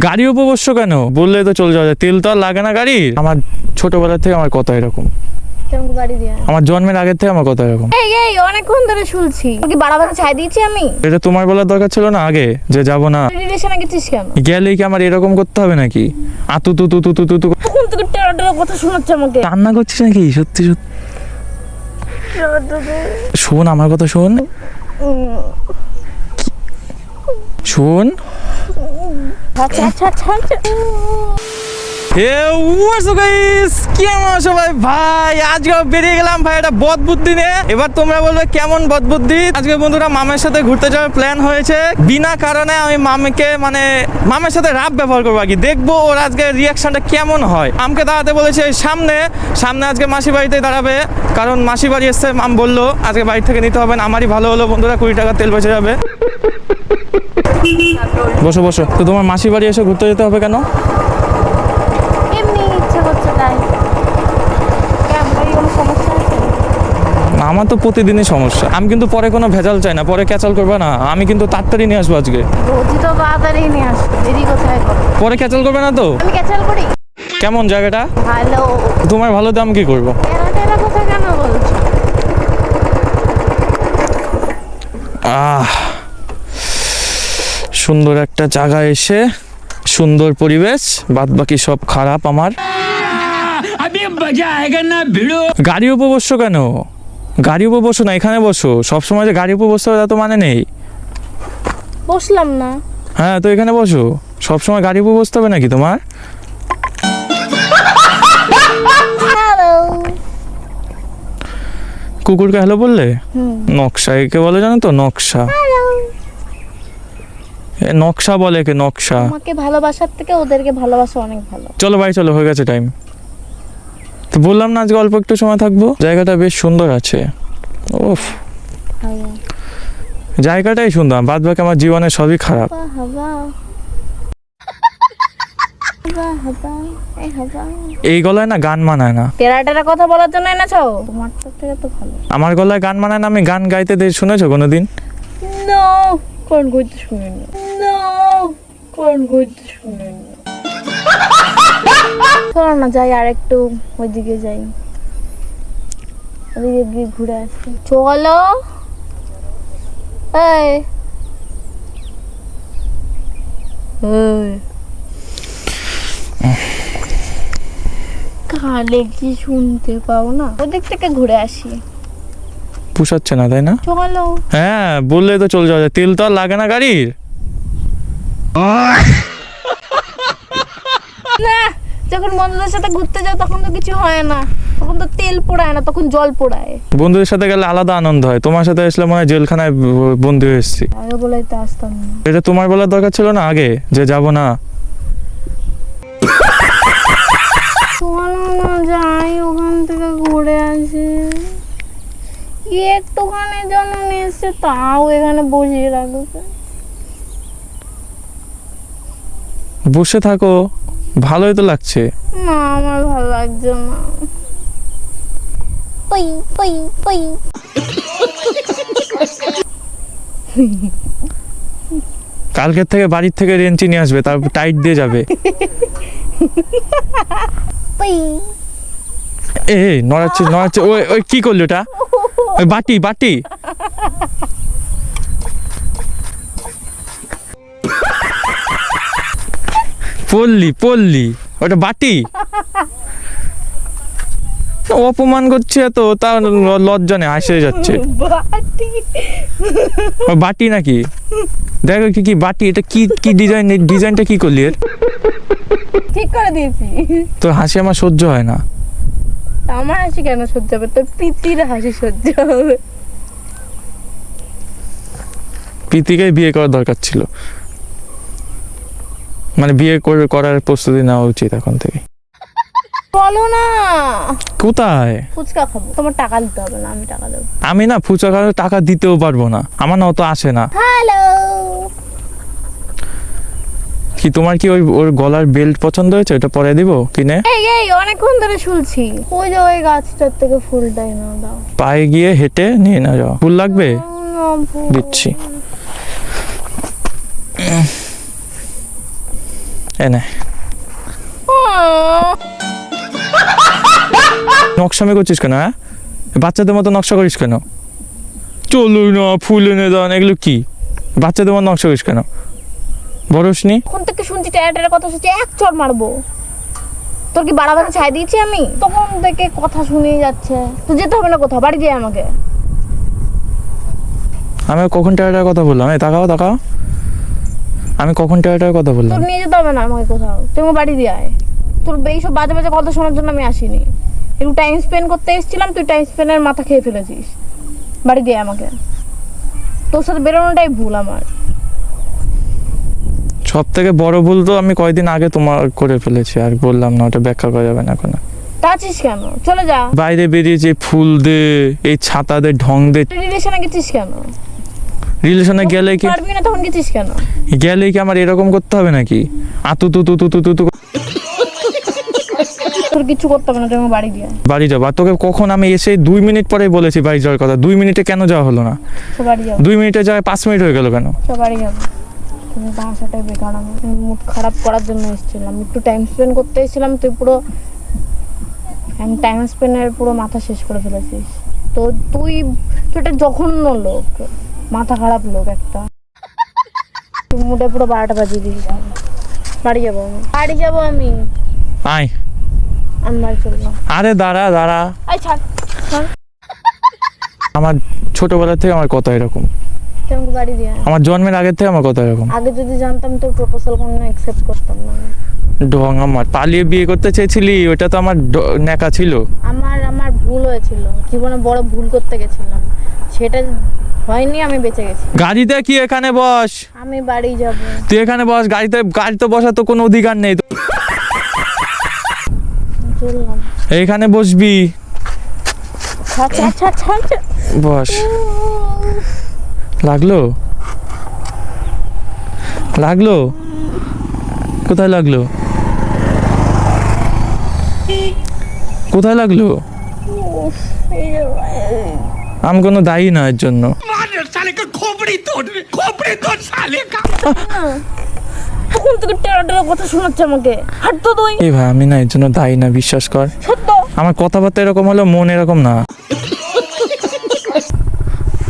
গাড়ি উপবশ্য কেন বললে তো চলে যাওয়া যায়, তেল তো আর লাগে না গাড়ির। আমার ছোটবেলা থেকে আমার কথা এরকম, আমার জন্মের আগের থেকে আমার কথা এরকম। এই অনেকক্ষণ ধরে শুনছি, কি বাড়াবাড়ি ছাই দিয়েছি আমি? এটা তোমার বলার দরকার ছিল না আগে যে যাব না? রিলেশনে গেছিস কেন? গেলেই কি আমার এরকম করতে হবে নাকি? আতু তু তু তু তু তু তু তখন থেকে টেরা টেরা কথা শোনাচ্ছে আমাকে। রান্না করছিস নাকি? সত্যি সত্যি শোন, আমার কথা শোন, শোন। আচ্ছা আচ্ছা আচ্ছা আচ্ছা। কেমন সবাই ভাই? আজকে বেরিয়ে গেলাম ভাই একটা বদবুদ্ধি নিয়ে। এবার তোমরা বলবে কেমন বদবুদ্ধি? আজকে বন্ধুরা মামের সাথে ঘুরতে যাওয়ার প্ল্যান হয়েছে। বিনা কারণে আমি মামকে মামের সাথে রাব ব্যবহার করবো আর কি, দেখবো ওর আজকে রিয়াকশনটা কেমন হয়। মামকে দাঁড়াতে বলেছে সামনে সামনে, আজকে মাসি বাড়িতে দাঁড়াবে, কারণ মাসি বাড়ি এসছে। মাম বললো আজকে বাড়ি থেকে নিতে হবে না, আমারই ভালো হলো বন্ধুরা, 20 টাকা তেল বেঁচে যাবে। বসো বসো। তো তোমার মাসি বাড়ি এসে ঘুরতে যেতে হবে কেন? এমনি ইচ্ছে করছে তাই। কেন, ভাই কোনো সমস্যা আছে? আমার তো প্রতিদিনই সমস্যা। আমি কিন্তু পরে কোনো ভেজাল চাই না, পরে ক্যাচাল করবে না। আমি কিন্তু তাড়াতাড়ি নিয়ে আসবো আজকে। রোজই তো তাড়াতাড়ি নিয়ে আসবে, দেরি কোথায় করো? পরে ক্যাচাল করবে না তো? আমি ক্যাচাল করি? কেমন জায়গাটা? ভালো। তোমার ভালো দাম কি করবো? টেরা টেরা কথা কেন বলছো? সুন্দর একটা জায়গা এসে সুন্দর পরিবেশ, বাদ বাকি সব খারাপ আমার। গাড়ি উপবশ্য কেন? গাড়ি উপবশ্য না, এখানে বসো। সবসময় যে গাড়ি উপবশ্য হবে তা তো মানে নেই। বসলাম না। হ্যাঁ তো এখানে বসো। সবসময় গাড়ি উপর বসতে হবে নাকি তোমার? হ্যালো। কুকুরকে হ্যালো বললে? নকশা একে বলে জানো তো? নকশা। নকশা বলে একে, নকশা। আমাকে ভালোবাসার থেকে ওদেরকে ভালোবাসা অনেক ভালো। চলো ভাই চলো, হয়ে গেছে টাইম। তো বললাম না আজকে অল্প একটু সময় থাকবো। জায়গাটা বেশ সুন্দর আছে। ওফ, জায়গাটাই সুন্দর, বাদ বাকি আমার জীবনে সবই খারাপ। এই গলায় না গান মানায় না। টেরা টেরা কথা বলার জন্য এনেছো? তোমার থেকে তো ভালো। আমার গলায় গান মানায় না। আমি গান গাইতে শুনেছো কোনোদিন? নো, কোন গইতে শুনিনি। নো, কোন গইতে শুনিনি। চলো না যাই, আর একটু ওইদিকে যাই, ওইদিকে গিয়ে ঘুরে আসি। চলো। এই কানে কি শুনতে পাও না? ওদিক থেকে ঘুরে আসি। পুষাচ্ছে না তাই না? চলো। হ্যাঁ বললে তো চলে যাওয়া যায়, তেল তো আর লাগে না গাড়ির। না, যখন বন্ধুদের সাথে ঘুরতে যাও তখন তো কিছু হয় না, তখন তো তেল পোড়ায় না, তখন জল পোড়ায়। বন্ধুদের সাথে গেলে আলাদা আনন্দ হয়। তোমার সাথে আসলে মনে হয় জেলখানায় বন্দি হয়ে এসেছি। আগে বলাই তো আসতাম না। এটা তোমার বলার দরকার ছিল না আগে যে যাব না? চলো না যাই, ওখান থেকে ঘুরে আসি। একটুখানি জন্য নিয়ে এসছে, তাও এখানে বসিয়ে রাখবে। বসে থাকো, ভালোই তো লাগছে। না, আমার ভালো লাগছে না। পই পই পই। কালকের থেকে বাড়ির থেকে রেঞ্চি নিয়ে আসবে, তারপর টাইট দিয়ে যাবে। পই। এই নড়াচ্ছে নড়াচ্ছে। ওই ওই কি করলি ওটা? ওই বাটি বাটি। পড়লি ওটা বাটি। অপমান করছে এত, তা লজ্জা নেই, হাসে যাচ্ছে। বাটি। বাটি নাকি? দেখো কি কি বাটি, এটা কি কি ডিজাইন? ডিজাইনটা কি করলি এর? ঠিক করে দিয়েছি। তোর হাসি আমার সহ্য হয় না। আমার হাসি কেন সহ্য হবে? তোর পিতির হাসি সহ্য হবে। প্রীতিকে বিয়ে করার দরকার ছিল, মানে বিয়ে করার প্রস্তুতি নেওয়া উচিত এখন থেকে। বলো না। কোথায়? ফুচকা খাবো, তোমার টাকা দিতে হবে না, আমি টাকা দেবো। আমি না ফুচকা খাওয়ার টাকা দিতেও পারবো না, আমার না অত আসে না। হ্যালো। কি তোমার কি ওর গলার বেল্ট পছন্দ হয়েছে? ওটা পরে দিব কিনে? এই অনেকক্ষণ ধরে শুনছি, ওই যে ওই গাছটার থেকে ফুলটাই না দাও। পায়ে গিয়ে হেঁটে নিয়ে না যাও। ফুল লাগবে? দিচ্ছি। এনে নকশামি করছিস কেন? হ্যাঁ, বাচ্চাদের মতো নকশা করিস কেন? চলো না, ফুল এনে দান, এগুলো কি? বাচ্চাদের মতো নকশা করিস কেন? বড়স নি? তখন থেকে শুনছি ট্যাটার কথা, শুনছি এক চড় মারবো। তোর কি বাড়াবাড়ি ছাই দিয়েছি আমি? তখন থেকে কথা শুনেই যাচ্ছে। তুই যেতে হবে না কোথাও, বাড়ি যাই আমাকে। আমি কখন টায়াটার কথা বললাম? এই তাকাও তাকাও, আমি কখন টায়াটার কথা বললাম? তোর নিয়ে যেতে হবে না আমাকে কোথাও, তুই আমার বাড়ি দিয়ে আয়। তোর এইসব বাজে বাজে কথা শোনার জন্য আমি আসিনি। একটু টাইম স্পেন্ড করতে এসেছিলাম, তুই টাইম স্পেন্ডের মাথা খেয়ে ফেলেছিস। বাড়ি দিয়ে আয় আমাকে। তোর সাথে বেরোনোটাই ভুল আমার। সব থেকে বড় ভুল তো আমি কয়দিন আগে তোমার করে ফেলেছি, আর বললাম না, ওটা ব্যাখ্যা করা যাবে না এখন। তাছিস কেন? চলে যা। বাইরে বেরিয়ে যে ফুল দে, এই ছাতা দে, ঢং দে, রিলেশনে গেছিস কেন? রিলেশনে গেলে কি পারবি না তখন গেছিস কেন? গেলে কি আমার এরকম করতে হবে নাকি? আতু তু তু তু তু তু তু তোর কিছু করতে হবে না, তুই আমার বাড়ি দিয়ে আয়। বাড়ি যাবো? আর তোকে কখন আমি এসে 2 মিনিট পরে বলেছি বাড়ি যাওয়ার কথা? 2 মিনিটে কেন যাওয়া হলো না? তো বাড়ি যাও। 2 মিনিটে যাওয়ায় 5 মিনিট হয়ে গেল কেন? তো বাড়ি যাবো। তুমি বাসাটাই বেকার, আমি মুড খারাপ করার জন্য এসেছিলাম, একটু টাইম স্পেন্ড করতে এসেছিলাম। তুই পুরো টাইম স্পেন্ডের পুরো মাথা শেষ করে ফেলেছিস। তো তুই একটা জঘন্য লোক, মাথা খারাপ লোক একটা। তুই মুডে পুরো 12টা বাজিয়ে দিয়ে যাবো। বাড়ি যাবো আমি, বাড়ি যাবো আমি। আয়। আমি বাড়ি চললাম। আরে দাঁড়া দাঁড়া, আই ছাড় ছাড়। আমার ছোটবেলা থেকে আমার কথা এরকম, তুই আমাকে বাড়ি দিয়ে আয়। আমার জন্মের আগের থেকে আমার কথা এরকম। আগে যদি জানতাম তোর প্রপোজাল কোনো অ্যাকসেপ্ট করতাম না। ঢং, আমার পালিয়ে বিয়ে করতে চেয়েছিলি, ওটা তো আমার নেকা ছিল। আমার ভুল হয়েছিল, জীবনে বড় ভুল করতে গেছিলাম, সেটা হয়নি, আমি বেঁচে গেছি। গাড়িতে কি এখানে বস, আমি বাড়ি যাব। তুই এখানে বস, গাড়িতে বসার তো কোনো অধিকার নেই। চললাম। এইখানে বসবি, ছাড় ছাড় ছাড় ছাড় ছাড়। বস। লাগলো লাগলো, কোথায় লাগলো? কোথায় লাগলো? উফ, এই যে আমি কোনো দায়ী না এর জন্য। তখন থেকে টেরা টেরা কথা শোনাচ্ছে আমাকে। হাট তো তুই। এই ভাই, আমি না এর জন্য দায়ী না, বিশ্বাস কর। সত্য। আমার কথাবার্তা এরকম হলো, মন এরকম না।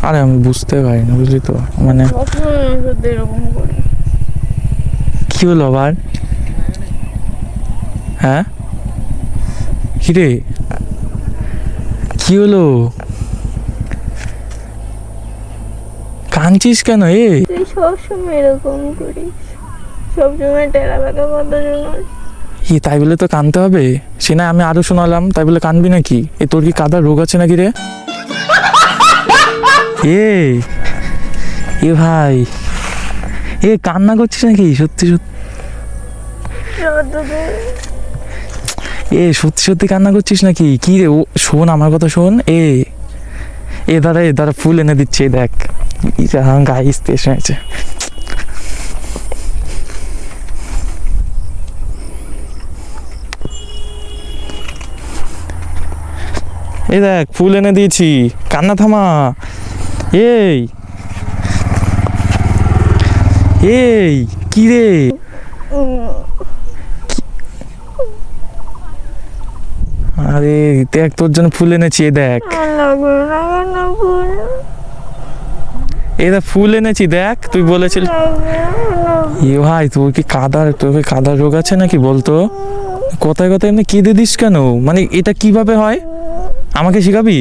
আরে আমি বুঝতে পারি না, বুঝলি তো, মানে যদি এরকম করি। কি হলো আবার? হ্যাঁ, কি রে, কি হলো? কাঁদছিস কেন? তুই সবসময় এরকম করিস, সবসময় টেরা বেঁকা কথা শোনাস। তাই বলে তো কাঁদতে হবে? সে না আমি আরো শোনালাম, তাই বলে কাঁদবি নাকি? তোর কি কাদার রোগ আছে নাকি রে? এ ভাই, কান্না করছিস নাকি? সত্যি সত্যি সত্যি সত্যি কান্না করছিস নাকি? কি রে, ও শোন আমার কথা শোন। দাঁড়া ফুল এনে দিচ্ছে, দেখ গায়ে ইস্তে এসেছে। দেখ ফুল এনে দিয়েছি, কান্না থামা। কি রে? আরে দেখ, তোর জন্য ফুল এনেছি, দেখ ফুল এনেছি, দেখ। তুই বলেছিলি ভাই, তোর কি কাদার রোগ আছে নাকি বলতো? কোথায় কোথায় এমনি কেঁদে দিস কেন? মানে এটা কিভাবে হয় আমাকে শিখাবি?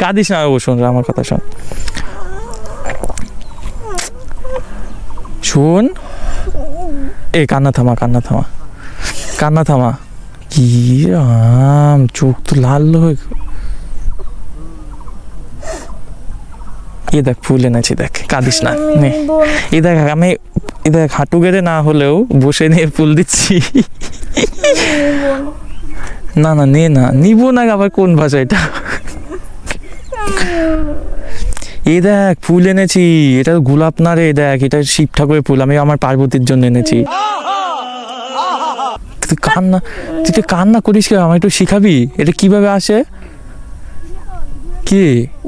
কাঁদিস না, শোন আমার কথা শোন। শোন, কান্না থামা। কি চোখ তো লাল হয়ে। দেখ ফুল এনেছি, দেখ, কাঁদিস না। দেখ আমি দেখ হাঁটু গেড়ে না হলেও বসে নিয়ে ফুল দিচ্ছি। না নে না, নিব না আবার কোন ভাষা এটা? দেখ ফুল এনেছি, এটা গোলাপ না রে, দেখ এটা শিব ঠাকুরের ফুল, আমি আমার পার্বতীর জন্য এনেছি। তুই কান্না করিস কেন? আমার একটু শিখাবি এটা কিভাবে আসে? কি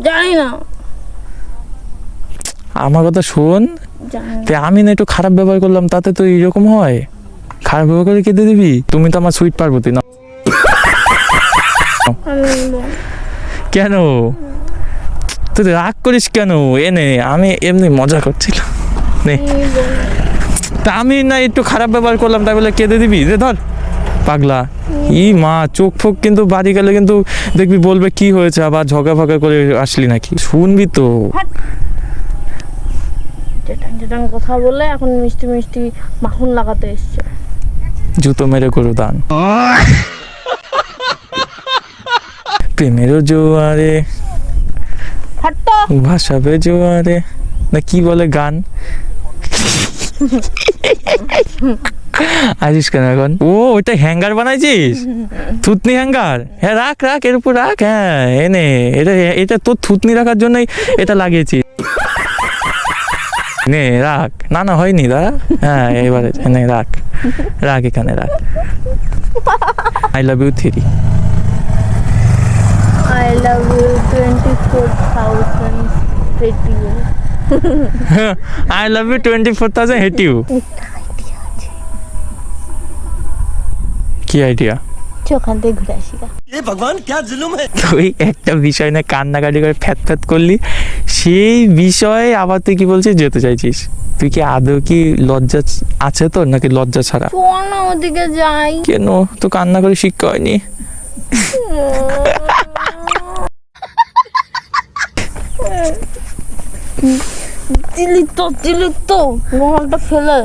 জানি না। আমার কথা শোন, জানি না। তে আমি না একটু খারাপ ব্যবহার করলাম তাতে তো এরকম হয়? খারাপ ব্যবহার করে কেঁদে দিবি? তুমি তো আমার সুইট পার্বতী না। আমি নিবো। কেন তুই রাগ করিস কেন? এনে আমি এমনি মজা করছিলাম। নে নিবো। তা আমি না একটু খারাপ ব্যবহার করলাম তাই বলে কেঁদে দিবি? রে ধর পাগলা। ই মা, চোখ ফোক কিন্তু বাড়ি গেলে কিন্তু দেখবি বলবে কি হয়েছে, আবার ঝগড়া ফগা করে আসলি নাকি? শুনবি তো। যেটাং যেটাং কথা বলে এখন মিষ্টি মিষ্টি মাখন লাগাতে এসছে। জুতো মেরে গরু দান। প্রেমেরও জোয়ারে হাঁটতো। ভাসাবে জোয়ারে, না কি বলে গান? আসিস কেন এখন? ও ওইটা হ্যাঙ্গার বানাইছিস? থুতনি হ্যাঙ্গার? হ্যাঁ রাখ রাখ, এর উপর রাখ। হ্যাঁ এনে এটা এটা তোর থুতনি রাখার জন্যই এটা লাগিয়েছি। নে রাখ। না না হয়নি দাঁড়া। হ্যাঁ এবারে নে রাখ রাখ, এখানে রাখ। I love you 3। I love you 24,000 radio. I love you 24,000 hate you. কি আইডিয়া? ওখান থেকে ঘুরে আসি গা। ये भगवान क्या जुल्म है। তুই একটা বিষয় না কান্নাকাটি করে ফ্যাত ফ্যাত করলি, সেই বিষয়ে আবার তুই কি বলছিস যেতে চাইছিস? তুই কি আদৌ কি লজ্জা আছে তোর, নাকি লজ্জা ছাড়া? চল না ওদিকে যাই। কেন? তো কান্না করে শিক্ষা হয়নি? দিলি তো রুমালটা ফেলে।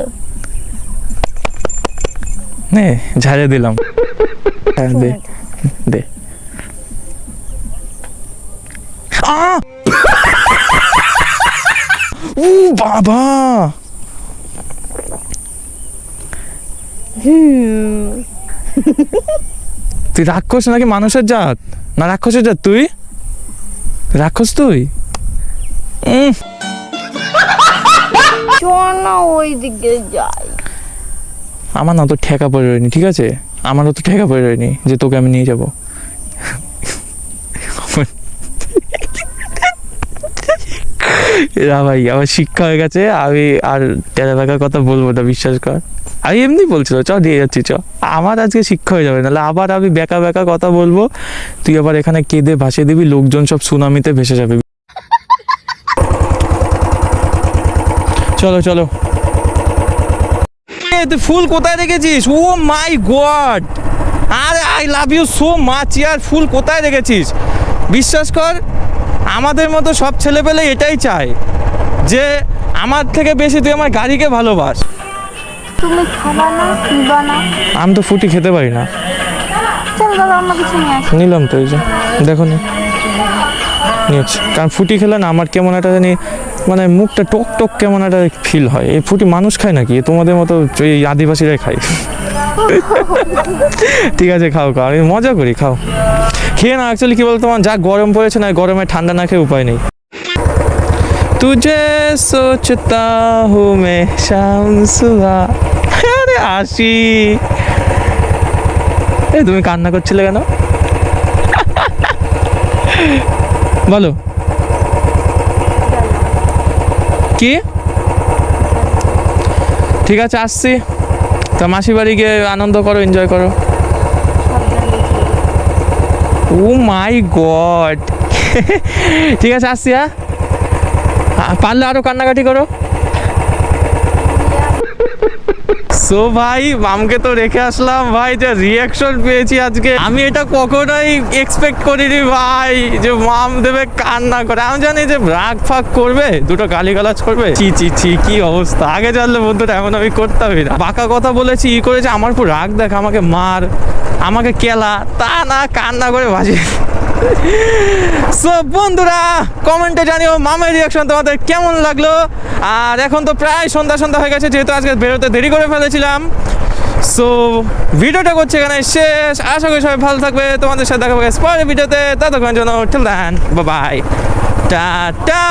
নে ঝাড়ে দিলাম। হ্যাঁ, দে দে। ও বাবা, তুই রাক্ষস নাকি মানুষের জাত? না রাক্ষসের জাত তুই? রাক্ষস তুই? চল না ওইদিকে যাই। আমার না তো ঠেকা পড়ে রয়নি, ঠিক আছে? আমারও তো ঠেকা পড়ে রয়নি যে তোকে আমি নিয়ে যাবো। এরা ভাই আমার শিক্ষা হয়ে গেছে, আমি আর টেরা বেকার কথা বলবো না, বিশ্বাস কর। আমি এমনি বলছিল চ দিয়ে যাচ্ছি চ, আমার আজকে শিক্ষা হয়ে যাবে, নাহলে আবার আমি বেকা বেকা কথা বলবো, তুই আবার এখানে কেঁদে ভাসিয়ে দিবি, লোকজন সব সুনামিতে ভেসে যাবে। চলো চলো। তুই ফুল কোথায় রেখেছিস? ও মাই গড, আরে I love you so much ইয়ার। ফুল কোথায় রেখেছিস? বিশ্বাস কর, আমাদের মতো সব ছেলেপেলে এটাই চায় যে আমার থেকে বেশি তুই আমার গাড়িকে ভালোবাস। তুমি খাবা না নিবা না? আমি তো ফুটি খেতে পারি না। চল দাদা অন্য কিছু নিয়ে আসি। নিলাম তো, এই যে দেখো নি নিয়েছি, কারণ ফুটি খেলে না আমার কেমন একটা জানি মানে মুখটা টক টক কেমন একটা ফিল হয়। এই ফুটি মানুষ খায় নাকি? তোমাদের মতো এই আদিবাসীরাই খায়। ঠিক আছে খাও খাও, আমি মজা করি, খাও খেয়ে না। অ্যাকচুয়ালি কি বলতো, তোমার যা গরম পড়েছে না, গরমে ঠান্ডা না খেয়ে উপায় নেই। তুঝে সোচতা হু মে শাম সুবহ। আরে আসি। এ তুমি কান্না করছিলে কেন? বলো কি? ঠিক আছে আসছি, তা মাসি বাড়ি গিয়ে আনন্দ করো, এনজয় করো। ও মাই গড। ঠিক আছে আসছি, হ্যাঁ পারলে আরো কান্নাকাটি করো। সো ভাই মামকে তো রেখে আসলাম ভাই, যে রিয়াকশন পেয়েছি আজকে, আমি এটা কখনোই এক্সপেক্ট করিনি ভাই, যে মাম দেবে কান্না করে। আমি জানি যে রাগ ফাগ করবে, দুটো গালিগালাজ করবে, চি চি চি কি অবস্থা। আগে জানলে বন্ধুটা এমন আমি করতামই না। বাঁকা কথা বলেছি, ই করেছে, আমার উপর রাগ দেখ, আমাকে মার, আমাকে কেলা, তা না কান্না করে বাজে। সো বন্ধুরা কমেন্টে জানিও মামের রিয়াকশন তোমাদের কেমন লাগলো। আর এখন তো প্রায় সন্ধ্যা সন্ধ্যা হয়ে গেছে, যেহেতু আজকে বেরোতে দেরি করে ফেলেছিলাম। সো ভিডিওটা করছে এখানে শেষ। আশা করি সবাই ভালো থাকবে, তোমাদের সাথে দেখা হবে পরের ভিডিওতে। ততক্ষণ জন্য till then bye bye, tata.